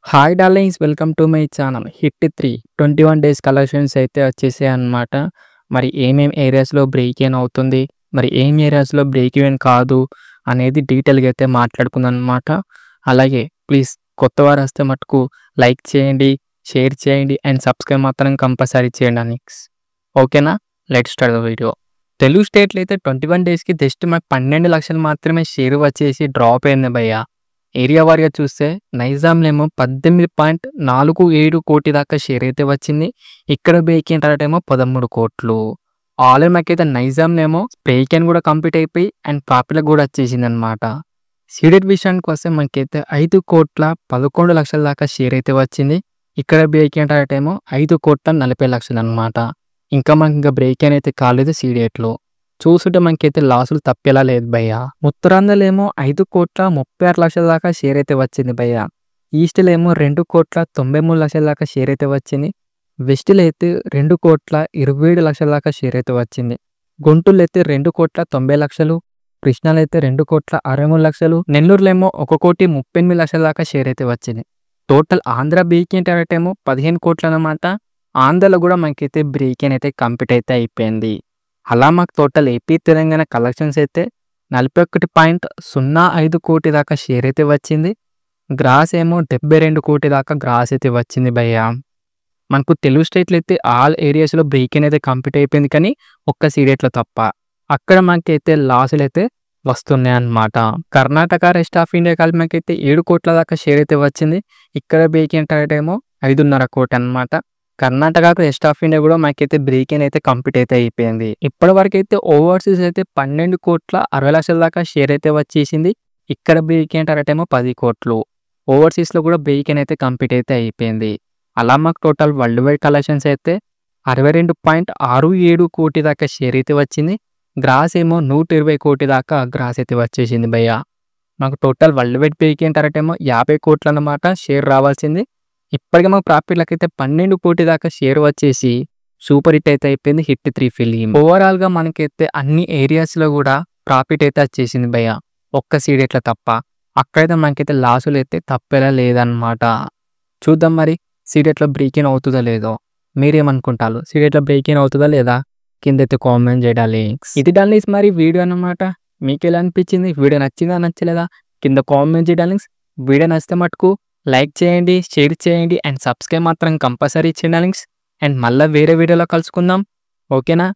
Hi darlings welcome to my channel hit 3 21 days collections అయితే వచ్చేసాయి అన్నమాట. మరి ఏమేం ఏరియాస్‌లో బ్రేక్ ఈవెన్ అవుతుంది, మరి ఏం ఏరియాస్‌లో బ్రేక్ ఈవెన్ కాదు అనేది డీటెయిల్‌గా అయితే మాట్లాడుకుందాం అన్నమాట. అలాగే ప్లీజ్ కొత్తవారు వస్తే మటుకు లైక్ చేయండి, షేర్ చేయండి అండ్ సబ్స్క్రైబ్ మాత్రం కంపల్సరీ చేయండి అనిక్స్. ఓకేనా? Let's start the video. Telugu స్టేట్‌లో అయితే 21 డేస్‌కి జస్ట్ మాకు 12 లక్షలు మాత్రమే షేర్ వచ్చేసి డ్రాప్ అయింది భయ్యా. ఏరియా వారీగా చూస్తే నైజాంలేమో 18.47 కోటి దాకా షేర్ అయితే వచ్చింది. ఇక్కడ బేకెన్ రేటేమో 13 కోట్లు. ఆల్రెడీ మాకైతే నైజాంలేమో బేకెన్ కూడా కంప్లీట్ అయిపోయి అండ్ ప్రాఫిట్‌లకు కూడా వచ్చేసిందనమాట. సీడెడ్ విషయానికి వస్తే మనకైతే 5,11 లక్షల దాకా షేర్ అయితే వచ్చింది. ఇక్కడ బేకెన్ రేటేమో 5,40 లక్షలు అనమాట. ఇంకా మనకి ఇంకా బ్రేకెన్ అయితే కాలేదు సీడెడ్‌లో. చూస్తుంటే మనకైతే లాసులు తప్పేలా లేదు భయ్యా. ఉత్తరాంధ్రలేమో 5,36 లక్షల దాకా షేర్ అయితే వచ్చింది భయ్యా. ఈస్ట్‌లో ఏమో 2,93 లక్షల దాకా షేర్ అయితే వచ్చింది. వెస్ట్‌లో అయితే 2,27 లక్షల దాకా షేర్ అయితే వచ్చింది. గుంటూరులో అయితే 2,90 లక్షలు, కృష్ణాలో అయితే 2,63 లక్షలు, నెల్లూరులో ఏమో 1,38 లక్షల దాకా షేర్ అయితే వచ్చింది. టోటల్ ఆంధ్ర బ్రేక్ టార్గెట్ ఏమో 15 కోట్లు అనమాట. ఆంధ్రలో కూడా మనకైతే బ్రేక్ అయితే కంప్లీట్ అయితే అయిపోయింది. అలా మాకు టోటల్ ఏపీ తెలంగాణ కలెక్షన్స్ అయితే 41.05 కోటి దాకా షేర్ అయితే వచ్చింది. గ్రాస్ ఏమో 72 కోటి దాకా గ్రాస్ అయితే వచ్చింది భయ్యా. మనకు తెలుగు స్టేట్లో అయితే ఆల్ ఏరియాస్‌లో బ్రేక్ అయితే కంప్లీట్ అయిపోయింది కానీ ఒక్క సీడెట్లో తప్ప. అక్కడ మనకైతే లాసులు అయితే వస్తున్నాయి అన్నమాట. కర్ణాటక, రెస్ట్ ఆఫ్ ఇండియా కలిపి మనకైతే 7 కోట్ల దాకా షేర్ అయితే వచ్చింది. ఇక్కడ బ్రేక్ టార్గెట్ ఏమో 5.5 కోటి అన్నమాట. కర్ణాటకకు రెస్ట్ ఆఫ్ ఇండియా కూడా మనకైతే బ్రేక్ అయితే కంప్లీట్ అయితే అయిపోయింది. ఇప్పటివరకు అయితే ఓవర్సీస్ అయితే 12,60 లక్షల దాకా షేర్ అయితే వచ్చేసింది. ఇక్కడ బ్రేక్ టార్గెట్ ఏమో 10 కోట్లు. ఓవర్సీస్‌లో కూడా బ్రేక్ అయితే కంప్లీట్ అయితే అయిపోయింది. అలా మాకు టోటల్ వరల్డ్ వైడ్ కలెక్షన్స్ అయితే 62.67 కోటి దాకా షేర్ అయితే వచ్చింది. గ్రాస్ ఏమో 120 కోటి దాకా గ్రాస్ అయితే వచ్చేసింది భయ్యా. మాకు total world wide break target ఏమో 50 కోట్లు అన్నమాట షేర్ రావాల్సింది. ఇప్పటికే మాకు ప్రాఫిట్‌లకైతే 12 కోటి దాకా షేర్ వచ్చేసి సూపర్ హిట్ అయితే అయిపోయింది హిట్ 3 ఫిలిం. ఓవరాల్‌గా మనకైతే అన్ని ఏరియాస్‌లో కూడా ప్రాఫిట్ అయితే వచ్చేసింది భయ్యా. ఒక్క సీడెట్ల తప్ప. అక్కడైతే మనకైతే లాసులు అయితే తప్పేలా లేదనమాట. చూద్దాం మరి సీడెట్‌లో బ్రేక్ ఇన్ అవుతుందో లేదో. మీరేమనుకుంటారు? సీడెట్‌లో బ్రేక్ ఇన్ అవుతుందా లేదా? కిందైతే కామెంట్ చేయాలి. ఇది డార్లింగ్స్ మరి వీడియో అన్నమాట. మీకెలా అనిపించింది? వీడియో నచ్చిందా నచ్చలేదా? కింద కామెంట్ చేయండి డార్లింగ్స్. వీడియో నచ్చితే మటుకు లైక్ చేయండి, షేర్ చేయండి అండ్ సబ్స్క్రైబ్ మాత్రం కంపల్సరీ చేయండి డార్లింగ్స్. అండ్ మళ్ళీ వేరే వీడియోలో కలుసుకుందాం. ఓకేనా?